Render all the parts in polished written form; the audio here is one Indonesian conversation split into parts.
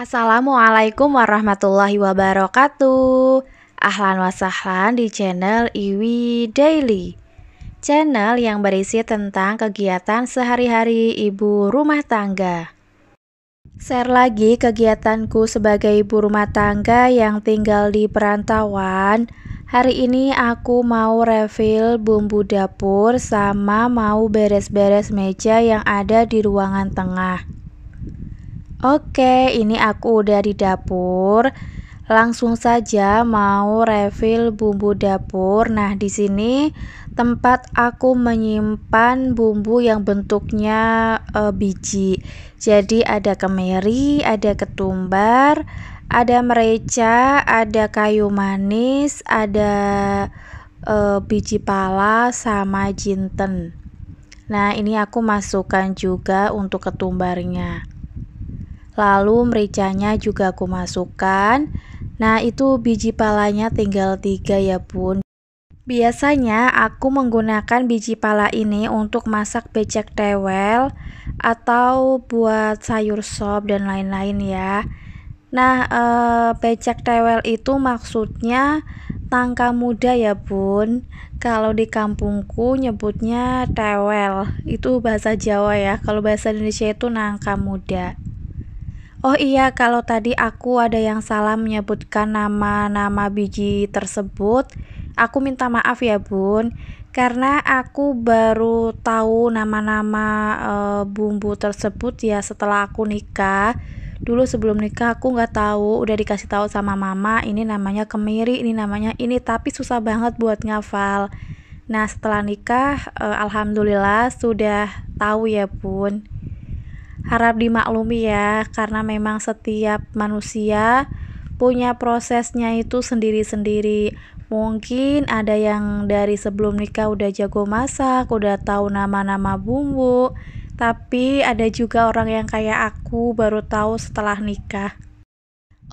Assalamualaikum warahmatullahi wabarakatuh. Ahlan wa sahlan di channel Iwi Daily, channel yang berisi tentang kegiatan sehari-hari ibu rumah tangga. Share lagi kegiatanku sebagai ibu rumah tangga yang tinggal di perantauan. Hari ini aku mau refill bumbu dapur sama mau beres-beres meja yang ada di ruangan tengah. Oke, ini aku udah di dapur. Langsung saja mau refill bumbu dapur. Nah, di sini tempat aku menyimpan bumbu yang bentuknya biji. Jadi ada kemiri, ada ketumbar, ada merica, ada kayu manis, ada biji pala sama jinten. Nah, ini aku masukkan juga untuk ketumbarnya. Lalu mericanya juga aku masukkan. Nah, itu biji palanya tinggal 3 ya bun. Biasanya aku menggunakan biji pala ini untuk masak becek tewel atau buat sayur sop dan lain-lain ya. Nah, becek tewel itu maksudnya tangka muda ya bun. Kalau di kampungku nyebutnya tewel, itu bahasa Jawa ya. Kalau bahasa Indonesia itu nangka muda. Oh iya, kalau tadi aku ada yang salah menyebutkan nama-nama biji tersebut, aku minta maaf ya bun, karena aku baru tahu nama-nama bumbu tersebut ya setelah aku nikah. Dulu sebelum nikah aku nggak tahu, udah dikasih tahu sama mama, ini namanya kemiri, ini namanya ini, tapi susah banget buat ngafal. Nah, setelah nikah, alhamdulillah sudah tahu ya bun. Harap dimaklumi ya, karena memang setiap manusia punya prosesnya itu sendiri-sendiri. Mungkin ada yang dari sebelum nikah udah jago masak, udah tahu nama-nama bumbu, tapi ada juga orang yang kayak aku baru tahu setelah nikah.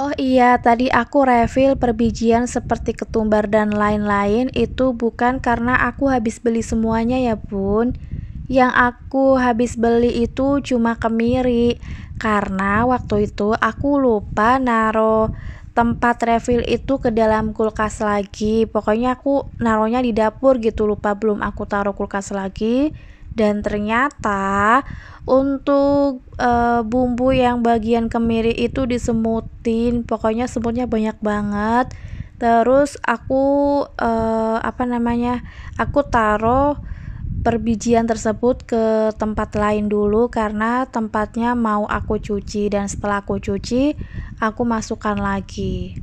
Oh iya, tadi aku refill perbijian seperti ketumbar dan lain-lain itu bukan karena aku habis beli semuanya ya bun. Yang aku habis beli itu cuma kemiri, karena waktu itu aku lupa naro tempat refill itu ke dalam kulkas lagi. Pokoknya aku naruhnya di dapur gitu, lupa belum aku taruh kulkas lagi. Dan ternyata untuk bumbu yang bagian kemiri itu disemutin, pokoknya semutnya banyak banget. Terus aku aku taruh perbijian tersebut ke tempat lain dulu karena tempatnya mau aku cuci, dan setelah aku cuci aku masukkan lagi.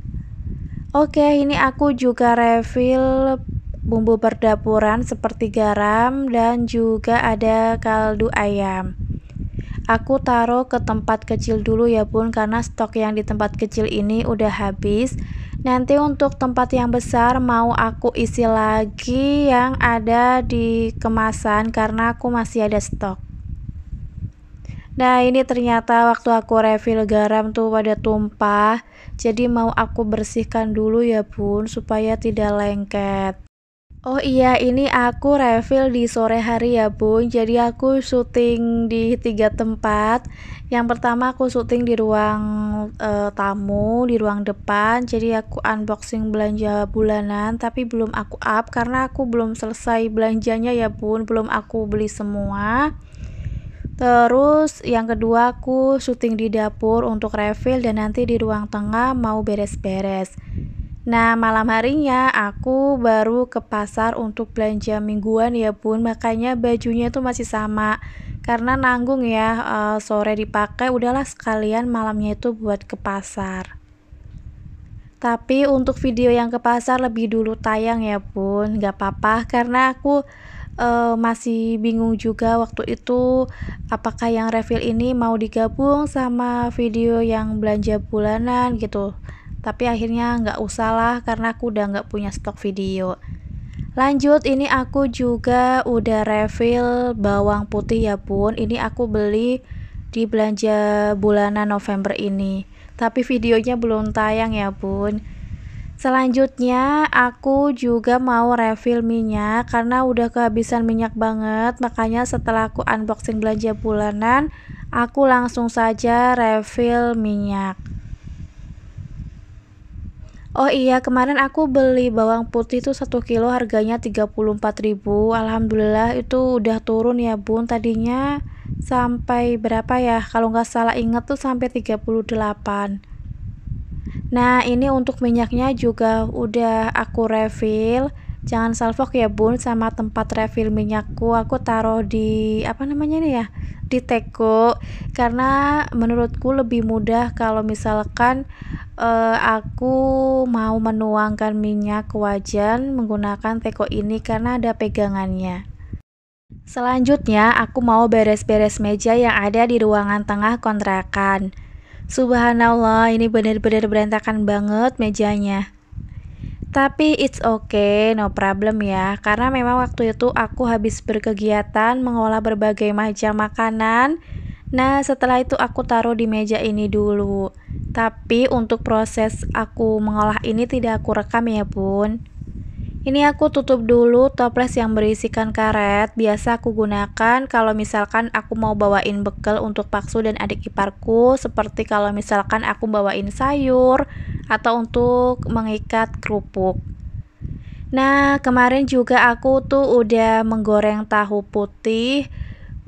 Oke, ini aku juga refill bumbu perdapuran seperti garam dan juga ada kaldu ayam. Aku taruh ke tempat kecil dulu ya bun, karena stok yang di tempat kecil ini udah habis. Nanti untuk tempat yang besar mau aku isi lagi yang ada di kemasan karena aku masih ada stok. Nah, ini ternyata waktu aku refill garam tuh pada tumpah. Jadi mau aku bersihkan dulu ya bun supaya tidak lengket. Oh iya, ini aku refill di sore hari ya bun. Jadi aku syuting di 3 tempat. Yang pertama aku syuting di ruang tamu, di ruang depan. Jadi aku unboxing belanja bulanan, tapi belum aku up karena aku belum selesai belanjanya ya bun, belum aku beli semua. Terus yang kedua aku syuting di dapur untuk refill, dan nanti di ruang tengah mau beres-beres. Nah, malam harinya aku baru ke pasar untuk belanja mingguan ya bun, makanya bajunya itu masih sama karena nanggung ya, sore dipakai, udahlah sekalian malamnya itu buat ke pasar. Tapi untuk video yang ke pasar lebih dulu tayang ya bun, gak apa-apa karena aku masih bingung juga waktu itu apakah yang refill ini mau digabung sama video yang belanja bulanan gitu. Tapi akhirnya nggak usah lah karena aku udah nggak punya stok video. Lanjut, ini aku juga udah refill bawang putih ya bun. Ini aku beli di belanja bulanan November ini, tapi videonya belum tayang ya bun. Selanjutnya aku juga mau refill minyak karena udah kehabisan minyak banget. Makanya setelah aku unboxing belanja bulanan, aku langsung saja refill minyak. Oh iya, kemarin aku beli bawang putih tuh 1 kilo harganya 34.000. Alhamdulillah itu udah turun ya bun. Tadinya sampai berapa ya? Kalau nggak salah inget tuh sampai 38. Nah ini untuk minyaknya juga udah aku refill. Jangan salfok ya bun, sama tempat refill minyakku aku taruh di apa namanya nih ya, di teko, karena menurutku lebih mudah kalau misalkan aku mau menuangkan minyak ke wajan menggunakan teko ini karena ada pegangannya. Selanjutnya aku mau beres-beres meja yang ada di ruangan tengah kontrakan. Subhanallah, ini benar-benar berantakan banget mejanya. Tapi it's okay, no problem ya. Karena memang waktu itu aku habis berkegiatan mengolah berbagai macam makanan. Nah, setelah itu aku taruh di meja ini dulu. Tapi untuk proses aku mengolah ini tidak aku rekam ya, Bun. Ini aku tutup dulu toples yang berisikan karet. Biasa aku gunakan kalau misalkan aku mau bawain bekal untuk Paksu dan adik iparku, seperti kalau misalkan aku bawain sayur atau untuk mengikat kerupuk. Nah, kemarin juga aku tuh udah menggoreng tahu putih,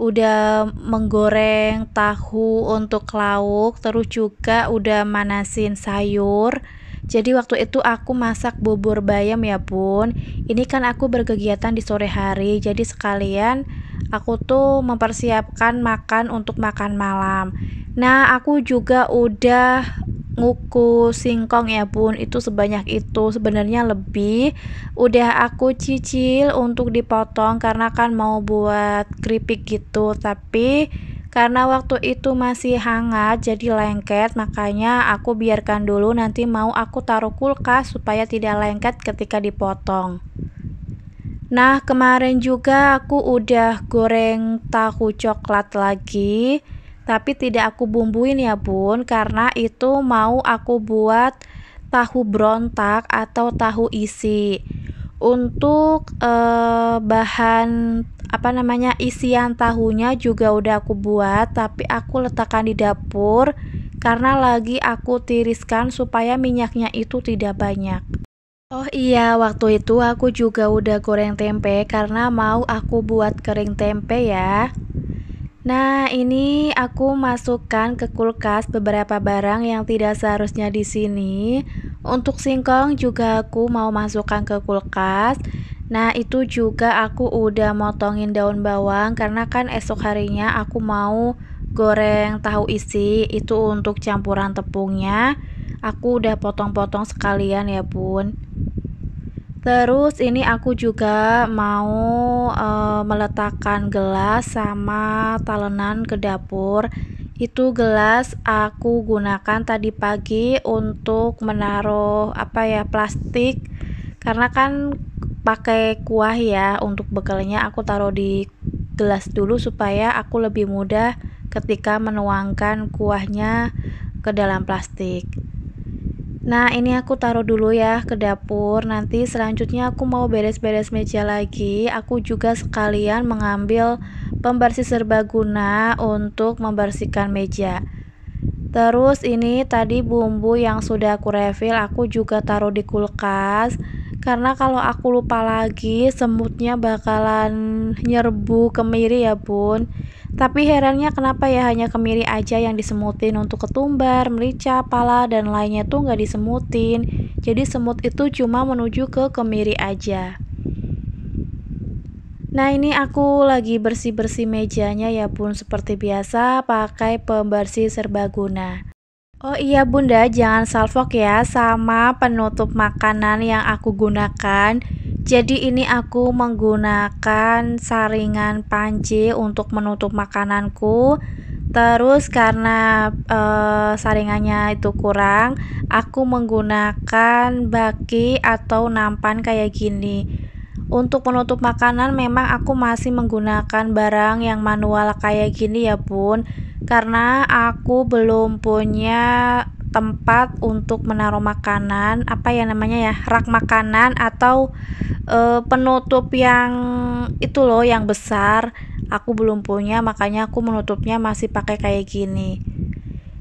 udah menggoreng tahu untuk lauk, terus juga udah manasin sayur. Jadi waktu itu aku masak bubur bayam ya bun. Ini kan aku berkegiatan di sore hari, jadi sekalian aku tuh mempersiapkan makan untuk makan malam. Nah aku juga udah ngukus singkong ya bun, itu sebanyak itu, sebenarnya lebih. Udah aku cicil untuk dipotong karena kan mau buat keripik gitu, tapi karena waktu itu masih hangat jadi lengket, makanya aku biarkan dulu, nanti mau aku taruh kulkas supaya tidak lengket ketika dipotong. Nah kemarin juga aku udah goreng tahu coklat lagi, tapi tidak aku bumbuin ya bun, karena itu mau aku buat tahu berontak atau tahu isi. Untuk bahan apa namanya isian tahunya juga udah aku buat, tapi aku letakkan di dapur karena lagi aku tiriskan supaya minyaknya itu tidak banyak. Oh iya, waktu itu aku juga udah goreng tempe karena mau aku buat kering tempe ya. Nah, ini aku masukkan ke kulkas beberapa barang yang tidak seharusnya di sini. Untuk singkong juga aku mau masukkan ke kulkas. Nah, itu juga aku udah motongin daun bawang karena kan esok harinya aku mau goreng tahu isi. Itu untuk campuran tepungnya. Aku udah potong-potong sekalian ya, Bun. Terus ini aku juga mau meletakkan gelas sama talenan ke dapur. Itu gelas aku gunakan tadi pagi untuk menaruh apa ya, plastik. Karena kan pakai kuah ya, untuk bekalnya aku taruh di gelas dulu supaya aku lebih mudah ketika menuangkan kuahnya ke dalam plastik. Nah ini aku taruh dulu ya ke dapur, nanti selanjutnya aku mau beres-beres meja lagi. Aku juga sekalian mengambil pembersih serbaguna untuk membersihkan meja. Terus ini tadi bumbu yang sudah aku refill aku juga taruh di kulkas, karena kalau aku lupa lagi semutnya bakalan nyerbu kemiri ya bun. Tapi herannya kenapa ya hanya kemiri aja yang disemutin, untuk ketumbar, merica, pala, dan lainnya tuh nggak disemutin. Jadi semut itu cuma menuju ke kemiri aja. Nah ini aku lagi bersih-bersih mejanya ya bun, seperti biasa pakai pembersih serbaguna. Oh iya bunda, jangan salfok ya sama penutup makanan yang aku gunakan. Jadi ini aku menggunakan saringan panci untuk menutup makananku. Terus karena saringannya itu kurang, aku menggunakan baki atau nampan kayak gini. Untuk menutup makanan memang aku masih menggunakan barang yang manual kayak gini ya bun, karena aku belum punya tempat untuk menaruh makanan, apa ya namanya ya, rak makanan atau penutup yang itu loh yang besar. Aku belum punya, makanya aku menutupnya masih pakai kayak gini.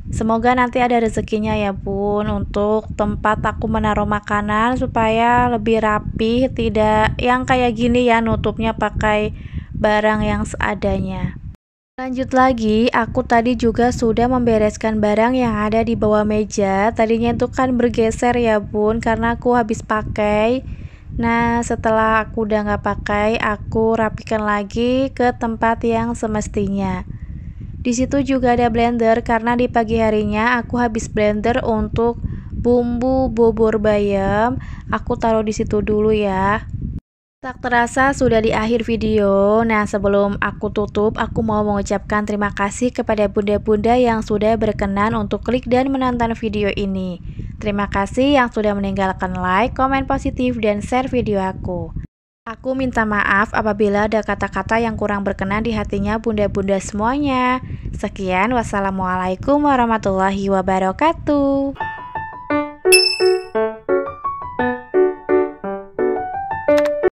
Semoga nanti ada rezekinya ya bun, untuk tempat aku menaruh makanan supaya lebih rapi, tidak yang kayak gini ya, nutupnya pakai barang yang seadanya. Lanjut lagi, aku tadi juga sudah membereskan barang yang ada di bawah meja. Tadinya itu kan bergeser ya bun, karena aku habis pakai. Nah, setelah aku udah nggak pakai, aku rapikan lagi ke tempat yang semestinya. Di situ juga ada blender karena di pagi harinya aku habis blender untuk bumbu bubur bayam. Aku taruh di situ dulu ya. Tak terasa sudah di akhir video. Nah, sebelum aku tutup, aku mau mengucapkan terima kasih kepada bunda-bunda yang sudah berkenan untuk klik dan menonton video ini. Terima kasih yang sudah meninggalkan like, komen positif, dan share video aku. Aku minta maaf apabila ada kata-kata yang kurang berkenan di hatinya bunda-bunda semuanya. Sekian, wassalamualaikum warahmatullahi wabarakatuh.